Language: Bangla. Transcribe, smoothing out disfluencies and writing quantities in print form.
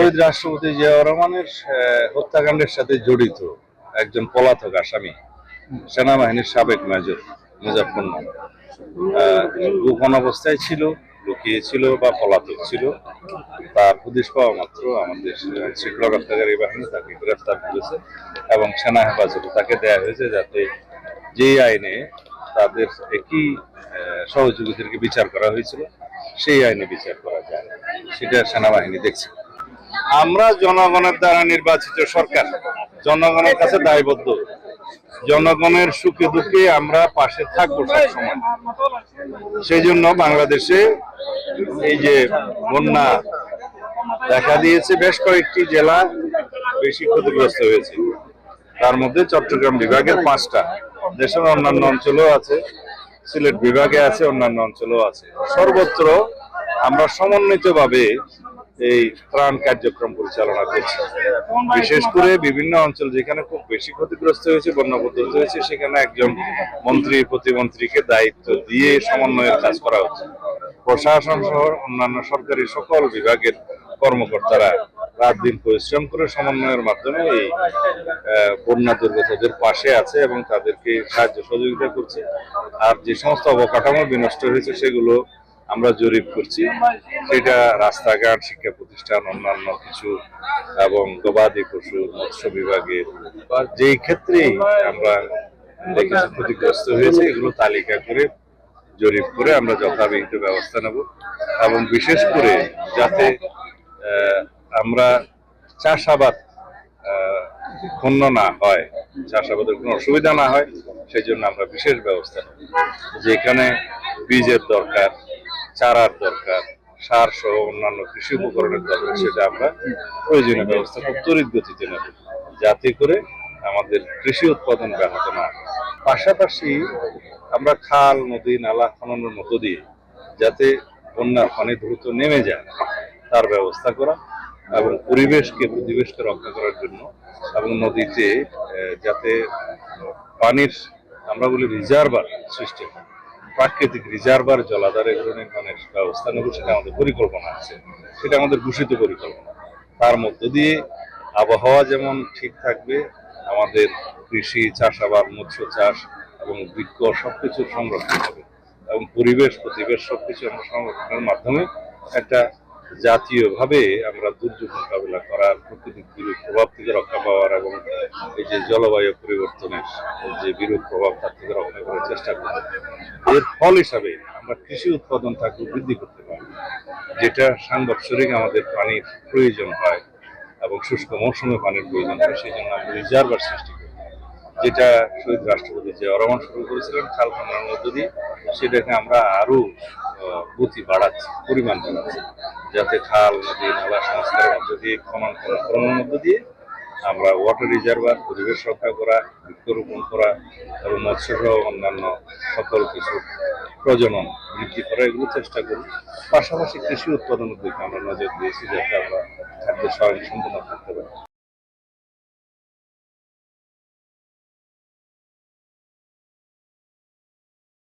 শহীদ রাষ্ট্রপতি জিয়াউর রহমানের হত্যাকাণ্ডের সাথে জড়িত একজন পলাতক আসামি, সেনাবাহিনীর সাবেক মেজর মুজাফফর নাম, গোপন অবস্থায় ছিল, লুকিয়ে ছিল বা পলাতক ছিল। তার হদিশ পাওয়া মাত্র আমাদের শৃঙ্খলা রক্ষাকারী বাহিনী তাকে গ্রেফতার করেছে এবং সেনা হেফাজতে তাকে দেয়া হয়েছে, যাতে যে আইনে তাদের একই সহযোগীদেরকে বিচার করা হয়েছিল সেই আইনে বিচার করা যায়, সেটা সেনাবাহিনী দেখছে। আমরা জনগণের দ্বারা নির্বাচিত সরকার, জনগণের কাছে দায়বদ্ধ। জনগণের সুখে দুঃখে আমরা পাশে থাকবো সবসময়। সেই জন্য বাংলাদেশে এই যে বন্যা দেখা দিয়েছে, বেশ কয়েকটি জেলা বেশি ক্ষতিগ্রস্ত হয়েছে, তার মধ্যে চট্টগ্রাম বিভাগের 5টা, দেশের অন্যান্য অঞ্চলেও আছে, সিলেট বিভাগে আছে, অন্যান্য অঞ্চলেও আছে। সর্বত্র আমরা সমন্বিতভাবে এই ত্রাণ কার্যক্রম পরিচালনা করছি। বিশেষ করে বিভিন্ন অঞ্চল যেখানে খুব বেশি ক্ষতিগ্রস্ত হয়েছে, বন্যা পদ্ধতি হয়েছে, সেখানে একজন মন্ত্রী প্রতিমন্ত্রীকে দায়িত্ব দিয়ে সমন্বয়ের কাজ করা হচ্ছে। প্রশাসন সহ অন্যান্য সরকারি সকল বিভাগের কর্মকর্তারা রাত দিন পরিশ্রম করে সমন্বয়ের মাধ্যমে এই বন্যা দুর্গতদের পাশে আছে এবং তাদেরকে সাহায্য সহযোগিতা করছে। আর যে সমস্ত অবকাঠামো বিনষ্ট হয়েছে সেগুলো আমরা জরিপ করছি, সেটা রাস্তাঘাট, শিক্ষা প্রতিষ্ঠান, অন্যান্য কিছু এবং গবাদি পশু, মৎস্য বিভাগে বা যেই ক্ষেত্রেই আমরা দেখেছি ক্ষতিগ্রস্ত হয়েছে, এগুলো তালিকা করে জরিপ করে আমরা যথাবিহিত ব্যবস্থা নেব। এবং বিশেষ করে যাতে আমরা চাষাবাদ ক্ষুণ্ণ না হয়, চাষাবাদের কোনো অসুবিধা না হয়, সেই জন্য আমরা বিশেষ ব্যবস্থা নেব। যেখানে বীজের দরকার, চারার দরকার, সার সহ অন্যান্য কৃষি উপকরণের দরকার, সেটা আমরা প্রয়োজনীয় ব্যবস্থা খুব তড়িৎ গতিতে নেব, যাতে করে আমাদের কৃষি উৎপাদন ব্যাহত না হয়। পাশাপাশি আমরা খাল, নদী, নালা খননের মধ্য দিয়ে যাতে বন্যার পানি দ্রুত নেমে যায় তার ব্যবস্থা করা এবং পরিবেশকে রক্ষা করার জন্য এবং নদীতে যাতে পানির আমরা বলি রিজার্ভার সৃষ্টি হয়, প্রাকৃতিক রিজার্ভার, জলাধার, এগুলো নির্মাণের ব্যবস্থা নেব, সেটা আমাদের পরিকল্পনা আছে, সেটা আমাদের ঘোষিত পরিকল্পনা। তার মধ্য দিয়ে আবহাওয়া যেমন ঠিক থাকবে, আমাদের কৃষি, চাষাবাদ, মৎস্য চাষ এবং বৃক্ষ সবকিছুর সংরক্ষণ হবে এবং পরিবেশ সবকিছু আমরা সংরক্ষণের মাধ্যমে একটা জাতীয়ভাবে আমরা দুর্যোগ মোকাবিলা করার, প্রকৃতিক বিরূপ প্রভাব থেকে রক্ষা পাওয়ার এবং এই যে জলবায়ু পরিবর্তনের যে বিরূপ প্রভাব তার থেকে রক্ষা করার চেষ্টা করব। এর ফল হিসাবে আমরা কৃষি উৎপাদন থাকলে বৃদ্ধি করতে পারব, যেটা সাংবৎসরিক আমাদের পানির প্রয়োজন হয় এবং শুষ্ক মৌসুমে পানির প্রয়োজন হয়। সেই জন্য আমরা রিজার্ভার সৃষ্টি করি, যেটা শহীদ রাষ্ট্রপতি জিয়াউর রহমান শুরু করেছিলেন খাল খননের মধ্য দিয়ে, সেটাকে আমরা আরো গতি বাড়াচ্ছি, পরিমাণ বাড়াচ্ছি, যাতে খাল, নদী, নালা সংস্কারের মধ্য দিয়ে, খননের মধ্য দিয়ে আমরা ওয়াটার রিজার্ভার, পরিবেশ রক্ষা করা, বৃক্ষরোপণ করা এবং মৎস্য সহ অন্যান্য সকল কিছু প্রজনন বৃদ্ধি করা, এগুলো চেষ্টা করি। পাশাপাশি কৃষি উৎপাদনের দিকে আমরা নজর দিয়েছি, যাতে আমরা খাদ্য স্বয়ংসম্পূর্ণ করতে পারি।